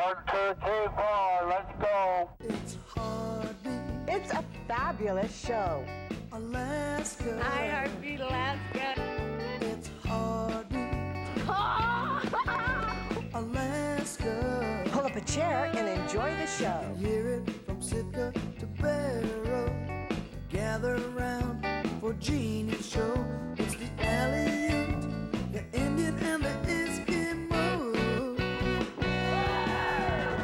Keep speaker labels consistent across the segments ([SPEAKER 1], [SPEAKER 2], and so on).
[SPEAKER 1] 1, 2, 3, 4, let's go.
[SPEAKER 2] It's Heartbeat.
[SPEAKER 3] It's a fabulous show.
[SPEAKER 2] Alaska.
[SPEAKER 4] Hi, Heartbeat Alaska.
[SPEAKER 2] It's Heartbeat. Alaska.
[SPEAKER 3] Pull up a chair and enjoy the show.
[SPEAKER 2] Hear it from Sitka to Barrow. Gather around for Jeannie's show. It's the Aleut, the Indian, and the Eskimo.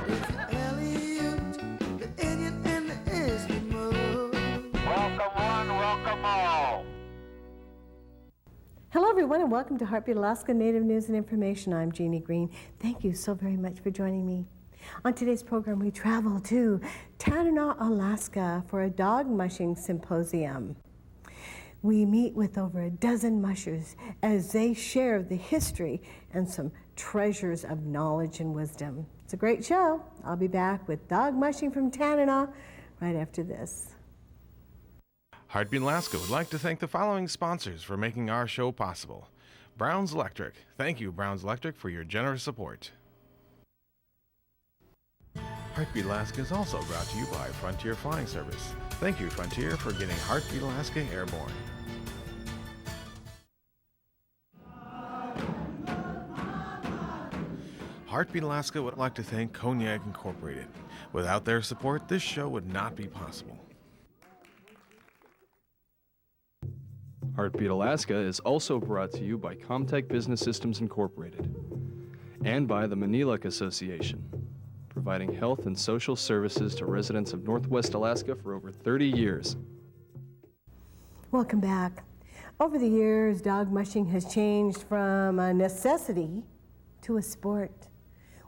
[SPEAKER 2] It's the Aleut, the Indian, and the Eskimo.
[SPEAKER 1] Welcome one, welcome all.
[SPEAKER 5] Hello everyone and welcome to Heartbeat Alaska Native News and Information. I'm Jeannie Green. Thank you so very much for joining me. On today's program we travel to Tanana, Alaska for a dog mushing symposium. We meet with over a dozen mushers as they share the history and some treasures of knowledge and wisdom. It's a great show. I'll be back with dog mushing from Tanana right after this.
[SPEAKER 6] Heartbeat Alaska would like to thank the following sponsors for making our show possible. Brown's Electric. Thank you, Brown's Electric, for your generous support. Heartbeat Alaska is also brought to you by Frontier Flying Service. Thank you, Frontier, for getting Heartbeat Alaska airborne. Heartbeat Alaska would like to thank Cognac Incorporated. Without their support, this show would not be possible.
[SPEAKER 7] Heartbeat Alaska is also brought to you by Comtech Business Systems Incorporated and by the Manilac Association, providing health and social services to residents of Northwest Alaska for over 30 years.
[SPEAKER 5] Welcome back. Over the years, dog mushing has changed from a necessity to a sport.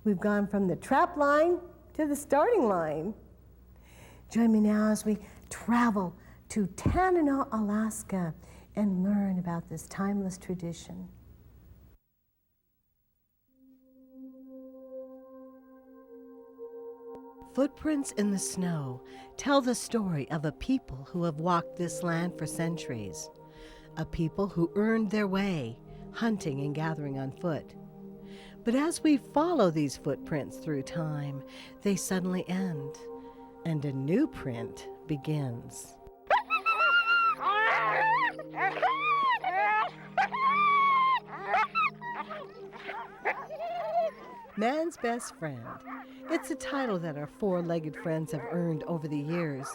[SPEAKER 5] We've gone from the trap line to the starting line. Join me now as we travel to Tanana, Alaska, and learn about this timeless tradition. Footprints in the snow tell the story of a people who have walked this land for centuries, a people who earned their way, hunting and gathering on foot. But as we follow these footprints through time, they suddenly end, and a new print begins. Man's Best Friend. It's a title that our four-legged friends have earned over the years.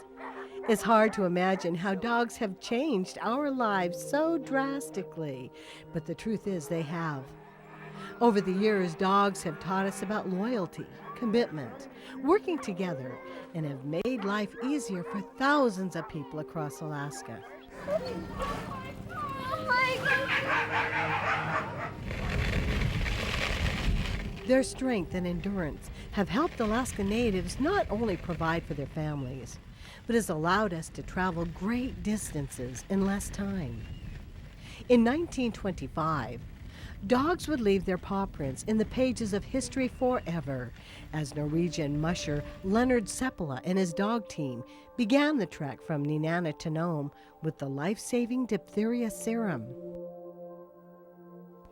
[SPEAKER 5] It's hard to imagine how dogs have changed our lives so drastically, but the truth is they have. Over the years, dogs have taught us about loyalty, commitment, working together, and have made life easier for thousands of people across Alaska. Their strength and endurance have helped Alaska Natives not only provide for their families, but has allowed us to travel great distances in less time. In 1925, dogs would leave their paw prints in the pages of history forever as Norwegian musher Leonard Seppala and his dog team began the trek from Nenana to Nome with the life-saving diphtheria serum.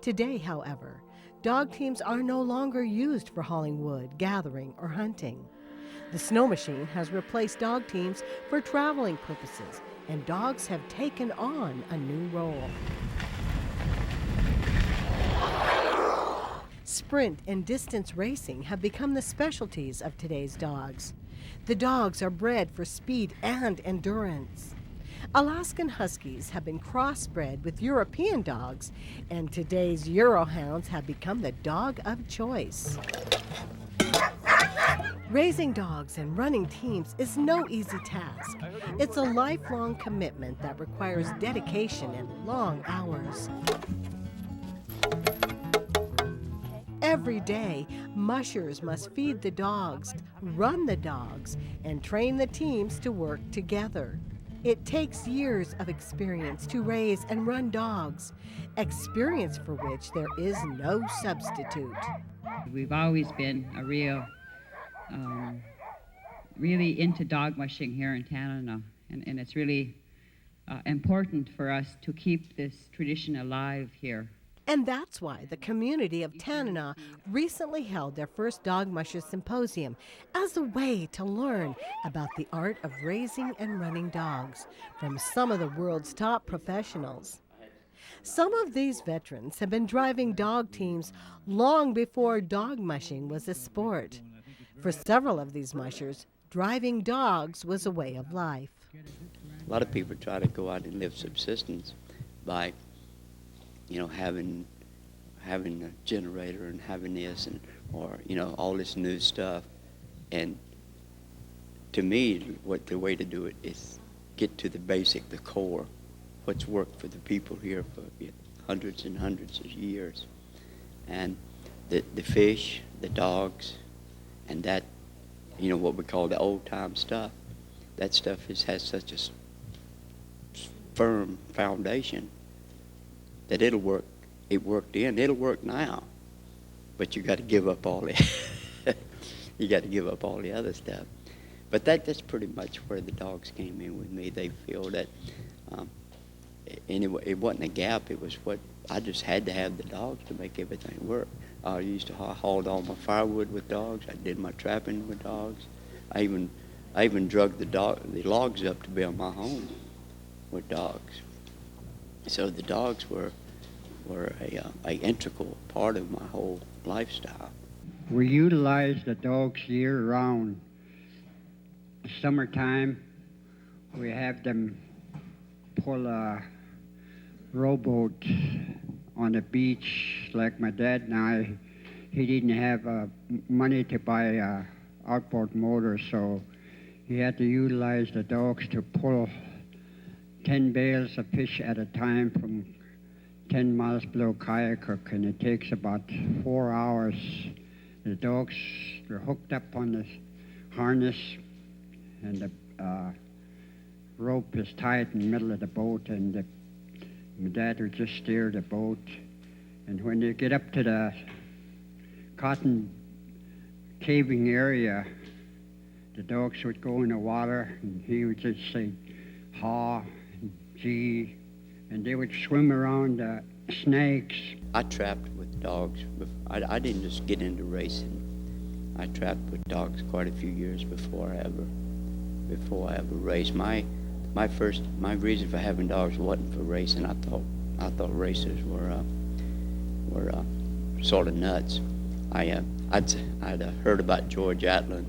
[SPEAKER 5] Today, however, dog teams are no longer used for hauling wood, gathering, or hunting. The snow machine has replaced dog teams for traveling purposes, and dogs have taken on a new role. Sprint and distance racing have become the specialties of today's dogs. The dogs are bred for speed and endurance. Alaskan Huskies have been crossbred with European dogs, and today's Eurohounds have become the dog of choice. Raising dogs and running teams is no easy task. It's a lifelong commitment that requires dedication and long hours. Every day, mushers must feed the dogs, run the dogs, and train the teams to work together. It takes years of experience to raise and run dogs, experience for which there is no substitute.
[SPEAKER 8] We've always been a really into dog mushing here in Tanana, and it's really important for us to keep this tradition alive here.
[SPEAKER 5] And that's why the community of Tanana recently held their first Dog Mushers Symposium as a way to learn about the art of raising and running dogs from some of the world's top professionals. Some of these veterans have been driving dog teams long before dog mushing was a sport. For several of these mushers, driving dogs was a way of life.
[SPEAKER 9] A lot of people try to go out and live subsistence by, having a generator and having this or all this new stuff. And to me, the way to do it is get to the basic, the core, what's worked for the people here for hundreds and hundreds of years. And the fish, the dogs, and that, what we call the old-time stuff, that stuff has such a firm foundation that it'll work. It worked then, it'll work now. But you got to give up all the you got to give up all the other stuff. But that's pretty much where the dogs came in with me. They feel that anyway, it wasn't a gap. It was what I just had to have the dogs to make everything work. I used to haul all my firewood with dogs. I did my trapping with dogs. I even drug the logs up to build my home with dogs. So the dogs were a integral part of my whole lifestyle.
[SPEAKER 10] We utilize the dogs year-round. Summertime, we have them pull a rowboat on the beach. Like my dad and I, he didn't have money to buy a outboard motor, so he had to utilize the dogs to pull 10 bales of fish at a time from 10 miles below Kayakuk, and it takes about 4 hours. The dogs are hooked up on the harness, and the rope is tied in the middle of the boat, and my dad would just steer the boat. And when they get up to the cotton caving area, the dogs would go in the water, and he would just say, "Ha," and "Gee," and they would swim around the snags. I trapped with dogs. I didn't just get into racing. I trapped with dogs quite a few years before I ever raced. My reason for having dogs wasn't for racing. I thought racers were sort of nuts. I'd heard about George Attla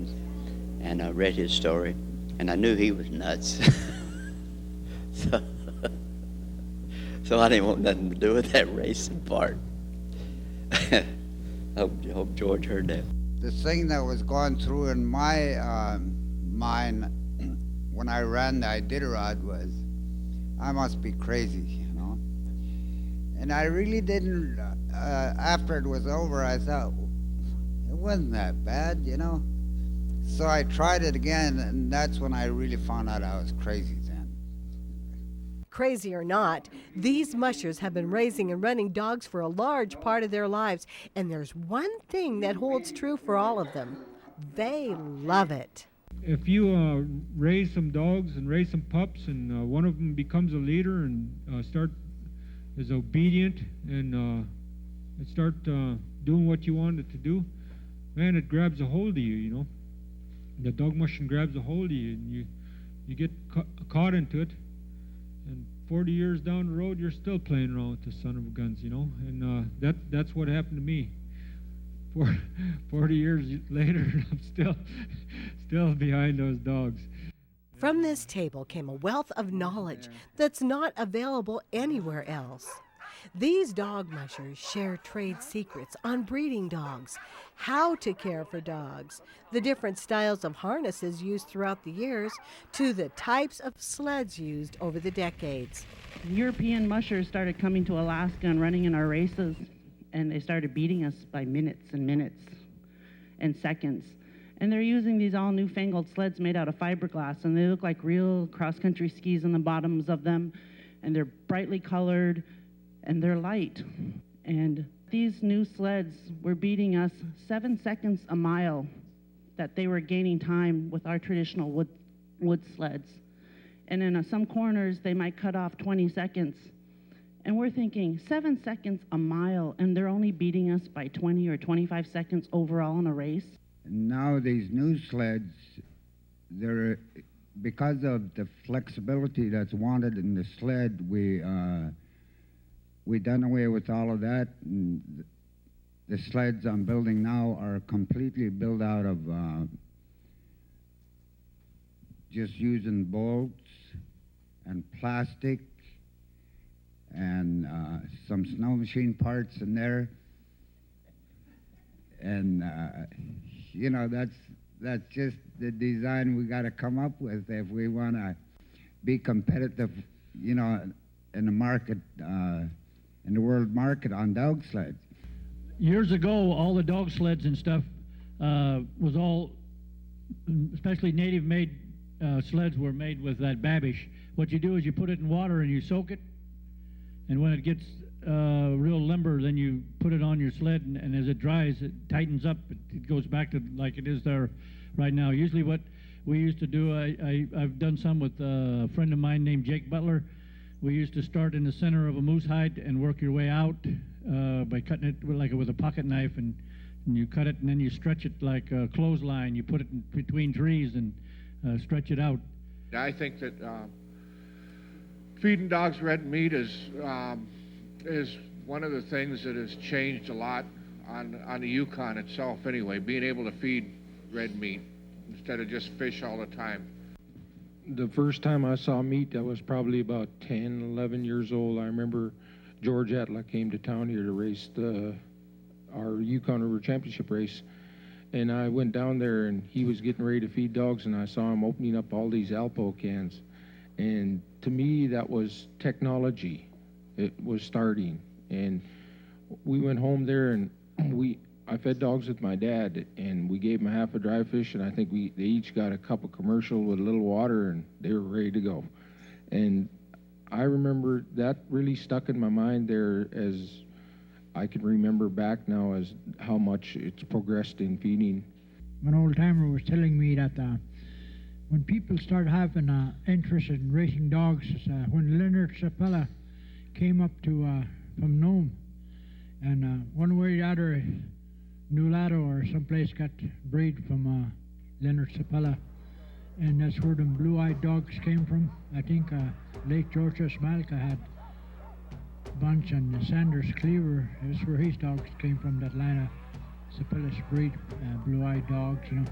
[SPEAKER 10] and I read his story, and I knew he was nuts. So I didn't want nothing to do with that racing part. I hope George heard that.
[SPEAKER 11] The thing that was going through in my mind when I ran the Iditarod was, I must be crazy, And I really didn't, after it was over, I thought, it wasn't that bad, So I tried it again, and that's when I really found out I was crazy then.
[SPEAKER 5] Crazy or not, these mushers have been raising and running dogs for a large part of their lives, and there's one thing that holds true for all of them. They love it.
[SPEAKER 12] If you raise some dogs and raise some pups, and one of them becomes a leader and is obedient and start doing what you want it to do, man, it grabs a hold of you, The dog mushing grabs a hold of you, and you get caught into it. And 40 years down the road, you're still playing around with the son of guns, And that's what happened to me. 40 years later, I'm still behind those dogs.
[SPEAKER 5] From this table came a wealth of knowledge that's not available anywhere else. These dog mushers share trade secrets on breeding dogs, how to care for dogs, the different styles of harnesses used throughout the years, to the types of sleds used over the decades.
[SPEAKER 13] European mushers started coming to Alaska and running in our races, and they started beating us by minutes and minutes and seconds. And they're using these all newfangled sleds made out of fiberglass, and they look like real cross-country skis on the bottoms of them, and they're brightly colored, and they're light. And these new sleds were beating us 7 seconds a mile that they were gaining time with our traditional wood sleds. And in some corners, they might cut off 20 seconds. And we're thinking 7 seconds a mile, and they're only beating us by 20 or 25 seconds overall in a race.
[SPEAKER 10] Now these new sleds, they're, because of the flexibility that's wanted in the sled, we done away with all of that. And the sleds I'm building now are completely built out of just using bolts and plastic and some snow machine parts in there. And you know, that's just the design we got to come up with if we want to be competitive, you know, in the market, in the world market on dog sleds.
[SPEAKER 14] Years ago, all the dog sleds and stuff was all, especially native-made sleds were made with that babish. What you do is you put it in water and you soak it, and when it gets real limber, then you put it on your sled, and as it dries, it tightens up. It goes back to like it is there right now. Usually what we used to do, I've done some with a friend of mine named Jake Butler. We used to start in the center of a moose hide and work your way out by cutting it with a pocket knife, and you cut it, and then you stretch it like a clothesline. You put it in between trees and stretch it out.
[SPEAKER 15] I think that feeding dogs red meat is one of the things that has changed a lot on the Yukon itself anyway, being able to feed red meat instead of just fish all the time.
[SPEAKER 16] The first time I saw meat, I was probably about 10, 11 years old. I remember George Attla came to town here to race our Yukon River Championship race. And I went down there, and he was getting ready to feed dogs, and I saw him opening up all these Alpo cans. And to me, that was technology. It was starting. And we went home there, and I fed dogs with my dad, and we gave them half a dry fish, and I think they each got a cup of commercial with a little water, and they were ready to go. And I remember that really stuck in my mind there, as I can remember back now, as how much it's progressed in feeding.
[SPEAKER 17] An old timer was telling me that when people start having interest in racing dogs, when Leonard Sapella came up to from Nome, and one way or the other, Nulato or someplace got breed from Leonard Sapella, and that's where them blue-eyed dogs came from. I think late George Smalka had bunch, and Sanders Cleaver, that's where his dogs came from, that line of Sapella's breed, blue-eyed dogs, you know.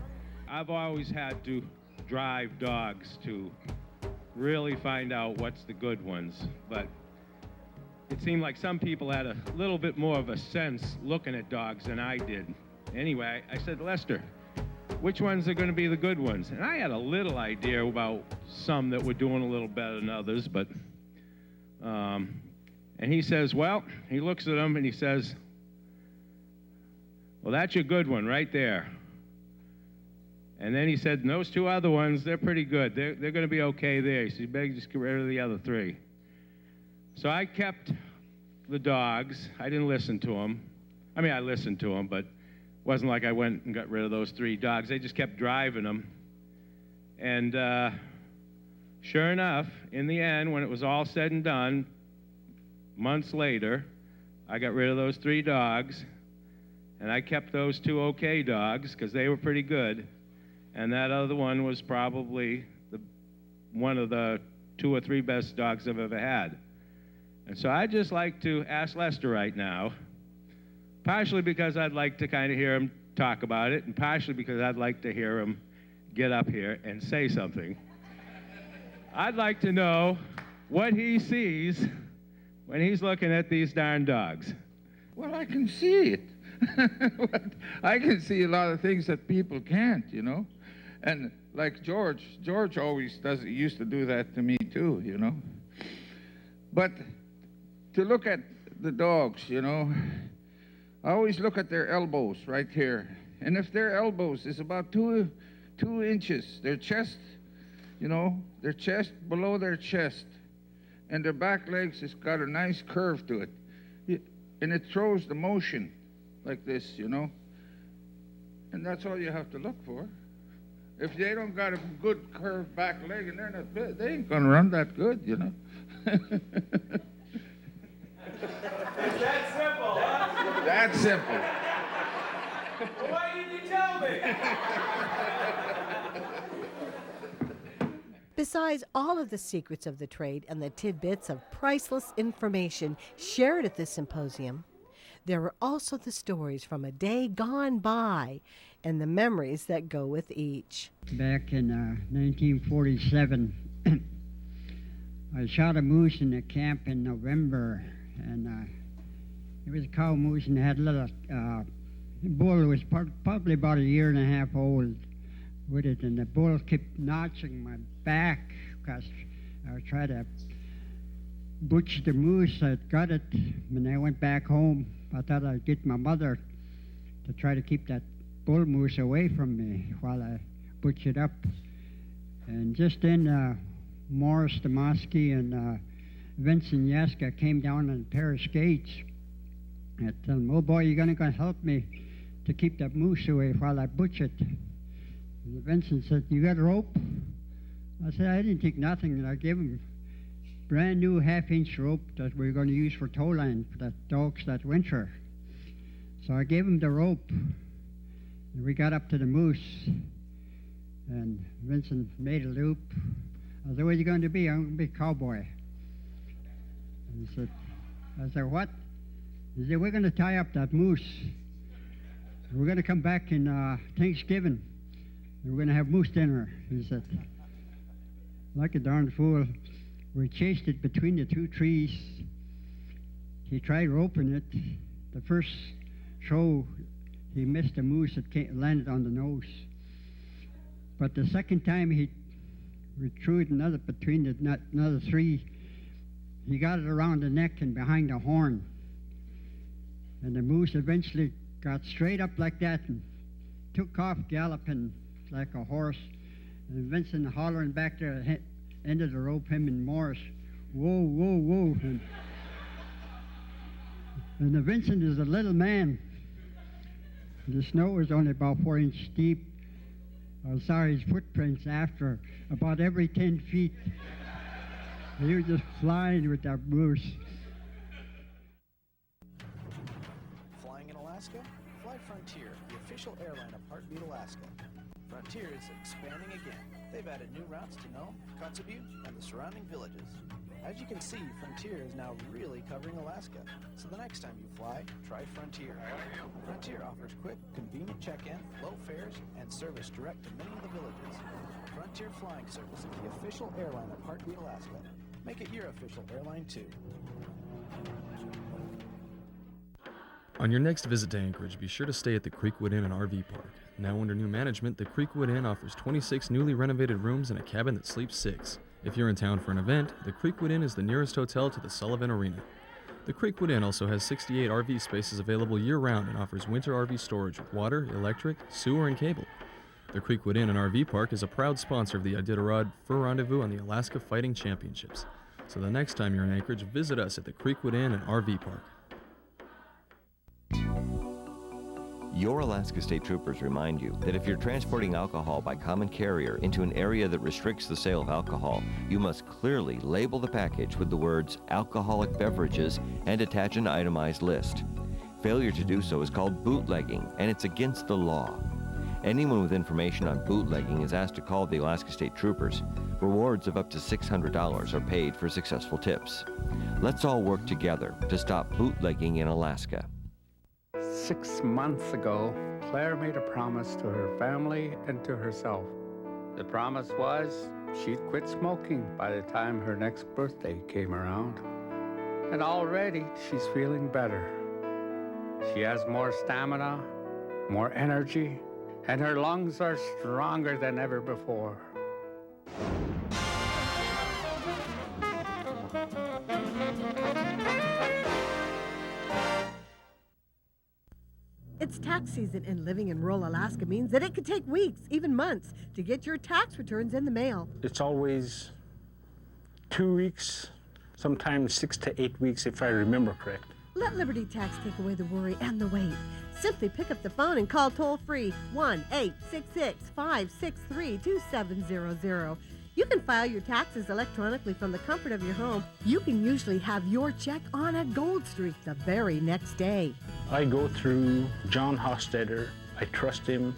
[SPEAKER 18] I've always had to drive dogs to really find out what's the good ones, but it seemed like some people had a little bit more of a sense looking at dogs than I did. Anyway, I said, Lester, which ones are going to be the good ones? And I had a little idea about some that were doing a little better than others, but and he says, well, he looks at them and he says, well, that's your good one right there. And then he said, and those two other ones, they're pretty good. They're going to be okay there. He said, you better just get rid of the other three. So I kept the dogs. I didn't listen to them. I mean, I listened to them, but it wasn't like I went and got rid of those three dogs. They just kept driving them. And sure enough, in the end, when it was all said and done, months later, I got rid of those three dogs, and I kept those two okay dogs because they were pretty good. And that other one was probably one of the 2 or 3 best dogs I've ever had. And so I'd just like to ask Lester right now, partially because I'd like to kind of hear him talk about it, and partially because I'd like to hear him get up here and say something. I'd like to know what he sees when he's looking at these darn dogs.
[SPEAKER 19] Well, I can see it. I can see a lot of things that people can't, you know. And like George always used to do that to me too, you know. But to look at the dogs, you know, I always look at their elbows right here. And if their elbows is about 2 inches, their chest, you know, their chest below their chest, and their back legs has got a nice curve to it. And it throws the motion like this, you know. And that's all you have to look for. If they don't got a good curved back leg and they're not big, they ain't gonna run that good, you know. It's that simple, huh? That simple.
[SPEAKER 2] Well, why didn't you tell me?
[SPEAKER 5] Besides all of the secrets of the trade and the tidbits of priceless information shared at this symposium, there were also the stories from a day gone by and the memories that go with each.
[SPEAKER 10] Back in 1947, I shot a moose in a camp in November, and it was a cow moose and had a little bull was probably about a year and a half old with it, and the bull kept notching my back because I tried to butcher the moose. I got it. When I went back home, I thought I'd get my mother to try to keep that bull moose away from me while I butchered up. And just then, Morris Demoski and Vincent Yaska came down on a pair of skates. I told them, "Oh boy, you're gonna help me to keep that moose away while I butcher it." And Vincent said, "You got a rope?" I said, "I didn't take nothing," and I gave him brand new half-inch rope that we were going to use for tow line for the dogs that winter. So I gave him the rope, and we got up to the moose, and Vincent made a loop. I said, "What are you going to be?" "I'm going to be a cowboy." And he said, I said, "What?" He said, "We're going to tie up that moose. We're going to come back in Thanksgiving. We're going to have moose dinner." He said, like a darn fool, we chased it between the two trees. He tried roping it. The first throw, he missed a moose that landed on the nose. But the second time he threw it between another three, he got it around the neck and behind the horn. And the moose eventually got straight up like that and took off galloping like a horse. And Vincent hollering back there at the end of the rope, him and Morris, "Whoa, whoa, whoa." And the Vincent is a little man. The snow was only about 4 inches deep. I saw his footprints after about every 10 feet. He was just flying with that moose.
[SPEAKER 20] Flying in Alaska? Fly Frontier, the official airline of Heartbeat Alaska. Frontier is expanding again. They've added new routes to Nome, Kotzebue, and the surrounding villages. As you can see, Frontier is now really covering Alaska. So the next time you fly, try Frontier. Frontier offers quick, convenient check-in, low fares, and service direct to many of the villages. Frontier Flying Service is the official airline of Heartbeat Alaska. Make it your official airline too.
[SPEAKER 7] On your next visit to Anchorage, be sure to stay at the Creekwood Inn and RV Park. Now under new management, the Creekwood Inn offers 26 newly renovated rooms and a cabin that sleeps 6. If you're in town for an event, the Creekwood Inn is the nearest hotel to the Sullivan Arena. The Creekwood Inn also has 68 RV spaces available year-round and offers winter RV storage with water, electric, sewer, and cable. The Creekwood Inn and RV Park is a proud sponsor of the Iditarod Fur Rendezvous and the Alaska Fighting Championships. So the next time you're in Anchorage, visit us at the Creekwood Inn and RV Park.
[SPEAKER 21] Your Alaska State Troopers remind you that if you're transporting alcohol by common carrier into an area that restricts the sale of alcohol, you must clearly label the package with the words alcoholic beverages and attach an itemized list. Failure to do so is called bootlegging, and it's against the law. Anyone with information on bootlegging is asked to call the Alaska State Troopers. Rewards of up to $600 are paid for successful tips. Let's all work together to stop bootlegging in Alaska.
[SPEAKER 22] 6 months ago, Claire made a promise to her family and to herself. The promise was she'd quit smoking by the time her next birthday came around. And already she's feeling better. She has more stamina, more energy, and her lungs are stronger than ever before.
[SPEAKER 5] It's tax season, and living in rural Alaska means that it could take weeks, even months, to get your tax returns in the mail.
[SPEAKER 23] It's always 2 weeks, sometimes 6 to 8 weeks if I remember correct.
[SPEAKER 5] Let Liberty Tax take away the worry and the wait. Simply pick up the phone and call toll-free 1-866-563-2700. You can file your taxes electronically from the comfort of your home. You can usually have your check on a gold streak the very next day.
[SPEAKER 23] I go through John Hofstadter. I trust him.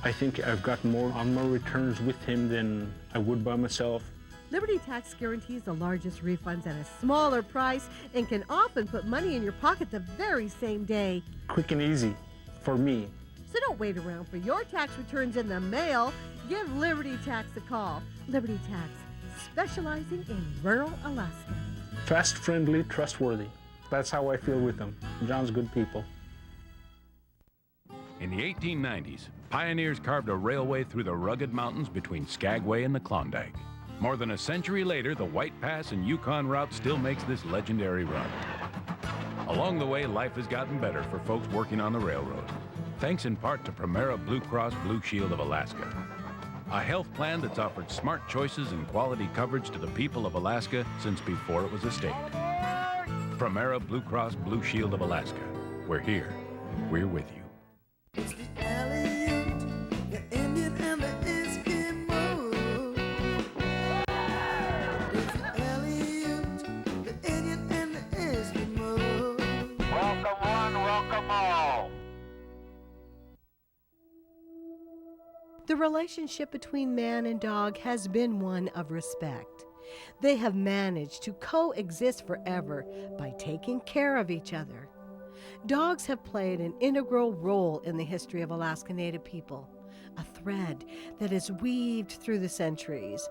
[SPEAKER 23] I think I've got more on my returns with him than I would by myself.
[SPEAKER 5] Liberty Tax guarantees the largest refunds at a smaller price and can often put money in your pocket the very same day.
[SPEAKER 23] Quick and easy for me.
[SPEAKER 5] So don't wait around for your tax returns in the mail. Give Liberty Tax a call. Liberty Tax, specializing in rural Alaska.
[SPEAKER 23] Fast, friendly, trustworthy. That's how I feel with them. John's good people.
[SPEAKER 1] In the 1890s, pioneers carved a railway through the rugged mountains between Skagway and the Klondike. More than a century later, the White Pass and Yukon route still makes this legendary run. Along the way, life has gotten better for folks working on the railroad, thanks in part to Primera Blue Cross Blue Shield of Alaska, a health plan that's offered smart choices and quality coverage to the people of Alaska since before it was a state. Primera Blue Cross Blue Shield of Alaska. We're here. We're with you.
[SPEAKER 2] It's the Aleut, the Indian and the Eskimo. It's the Aleut, the Indian and the Eskimo.
[SPEAKER 3] Welcome one, welcome all.
[SPEAKER 5] The relationship between man and dog has been one of respect. They have managed to coexist forever by taking care of each other. Dogs have played an integral role in the history of Alaska Native people, a thread that is weaved through the centuries.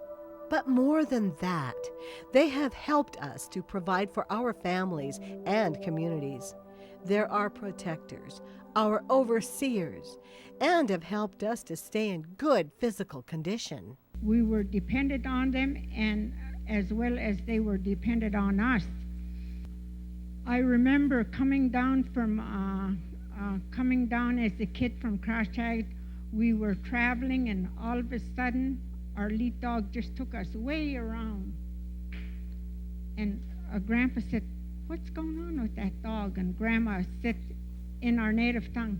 [SPEAKER 5] But more than that, they have helped us to provide for our families and communities. They're our protectors, our overseers, and have helped us to stay in good physical condition.
[SPEAKER 4] We were dependent on them, and as well as they were dependent on us. I remember coming down as a kid from Crosstag. We were traveling, and all of a sudden, our lead dog just took us way around. And Grandpa said, "What's going on with that dog?" And Grandma said, in our native tongue,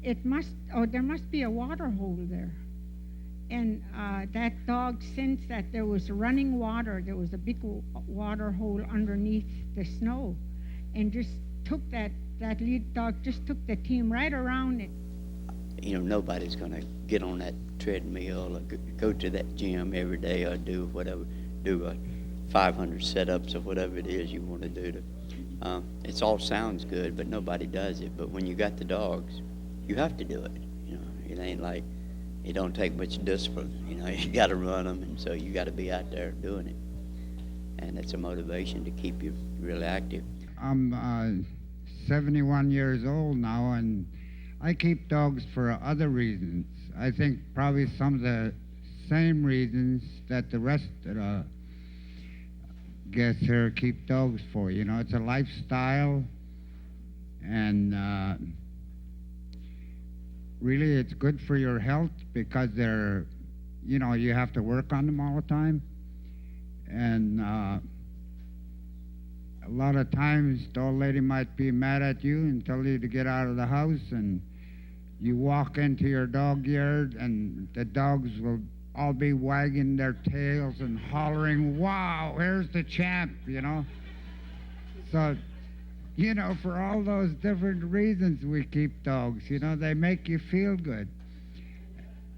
[SPEAKER 4] there must be a water hole there. And that dog sensed that there was running water. There was a big water hole underneath the snow, and just took that lead dog just took the team right around it.
[SPEAKER 9] You know, nobody's going to get on that treadmill or go to that gym every day or do whatever, do a 500 setups or whatever it is you want to do. It all sounds good, but nobody does it. But when you got the dogs, you have to do it. You know, it ain't like it don't take much discipline. You know, you got to run them, and so you got to be out there doing it. And it's a motivation to keep you really active.
[SPEAKER 11] I'm 71 years old now, and I keep dogs for other reasons. I think probably some of the same reasons that the rest of the guests here keep dogs for. You know, it's a lifestyle, and really it's good for your health because they're, you know, you have to work on them all the time. And a lot of times the old lady might be mad at you and tell you to get out of the house, and you walk into your dog yard and the dogs will all be wagging their tails and hollering, "Wow, here's the champ," you know. So, you know, for all those different reasons we keep dogs, you know, they make you feel good.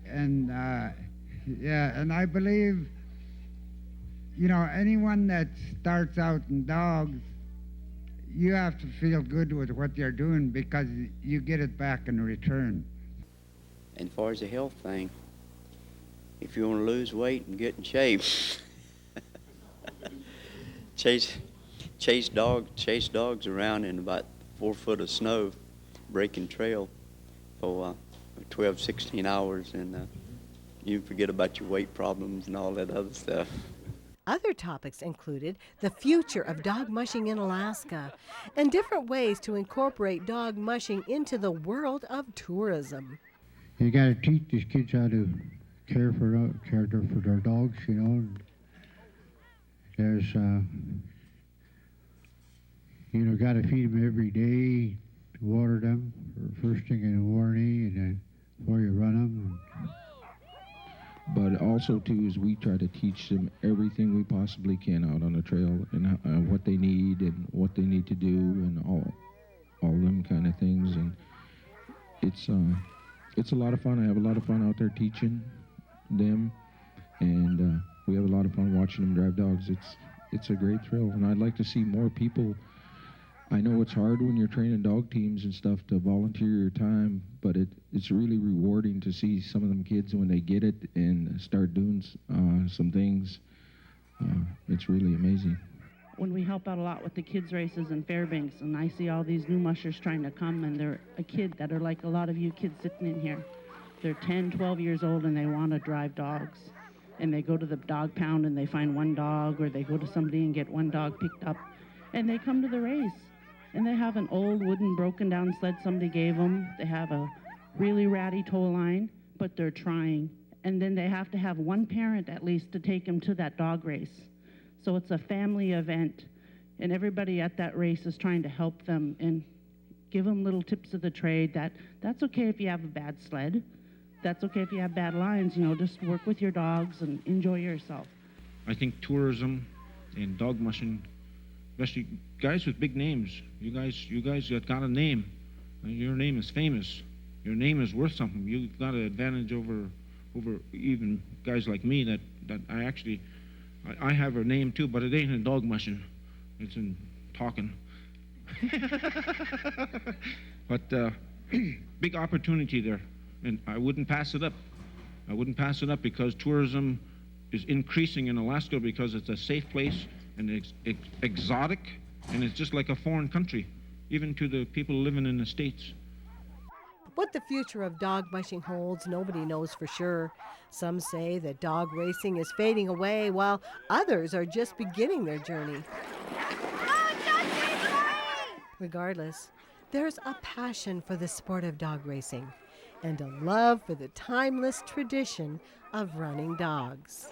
[SPEAKER 11] And, yeah, and I believe, you know, anyone that starts out in dogs, you have to feel good with what you're doing because you get it back in return.
[SPEAKER 9] And as far as the health thing, if you want to lose weight and get in shape, chase dogs around in about 4 foot of snow, breaking trail for 12, 16 hours, and you forget about your weight problems and all that other stuff.
[SPEAKER 5] Other topics included the future of dog mushing in Alaska and different ways to incorporate dog mushing into the world of tourism.
[SPEAKER 17] You got to teach these kids how to care for their dogs, you know. There's, you know, got to feed them every day, water them first thing in the morning, and then before you run them.
[SPEAKER 16] But also, too, is we try to teach them everything we possibly can out on the trail, and what they need and what they need to do, and all them kind of things. And it's a lot of fun. I have a lot of fun out there teaching them, and we have a lot of fun watching them drive dogs. It's a great thrill, and I'd like to see more people. I know it's hard when you're training dog teams and stuff to volunteer your time, but it's really rewarding to see some of them kids when they get it and start doing some things. It's really amazing.
[SPEAKER 13] When we help out a lot with the kids races in Fairbanks, and I see all these new mushers trying to come, and they're a kid that are like a lot of you kids sitting in here. They're 10, 12 years old, and they want to drive dogs. And they go to the dog pound and they find one dog, or they go to somebody and get one dog picked up, and they come to the race. And they have an old wooden broken down sled somebody gave them. They have a really ratty tow line, but they're trying. And then they have to have one parent at least to take them to that dog race. So it's a family event, and everybody at that race is trying to help them and give them little tips of the trade that's okay if you have a bad sled. That's okay if you have bad lines, just work with your dogs and enjoy yourself.
[SPEAKER 6] I think tourism and dog mushing, especially guys with big names, you guys that got a name, your name is famous, your name is worth something. You've got an advantage over even guys like me that I have a name too, but it ain't in dog mushing, it's in talking. But big opportunity there, and I wouldn't pass it up. I wouldn't pass it up because tourism is increasing in Alaska because it's a safe place and it's exotic, and it's just like a foreign country, even to the people living in the States.
[SPEAKER 5] What the future of dog mushing holds, nobody knows for sure. Some say that dog racing is fading away, while others are just beginning their journey. Regardless, there's a passion for the sport of dog racing and a love for the timeless tradition of running dogs.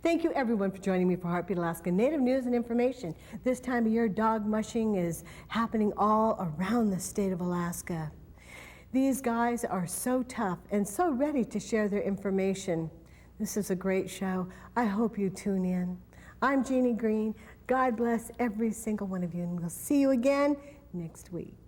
[SPEAKER 5] Thank you, everyone, for joining me for Heartbeat Alaska Native News and Information. This time of year, dog mushing is happening all around the state of Alaska. These guys are so tough and so ready to share their information. This is a great show. I hope you tune in. I'm Jeannie Green. God bless every single one of you, and we'll see you again next week.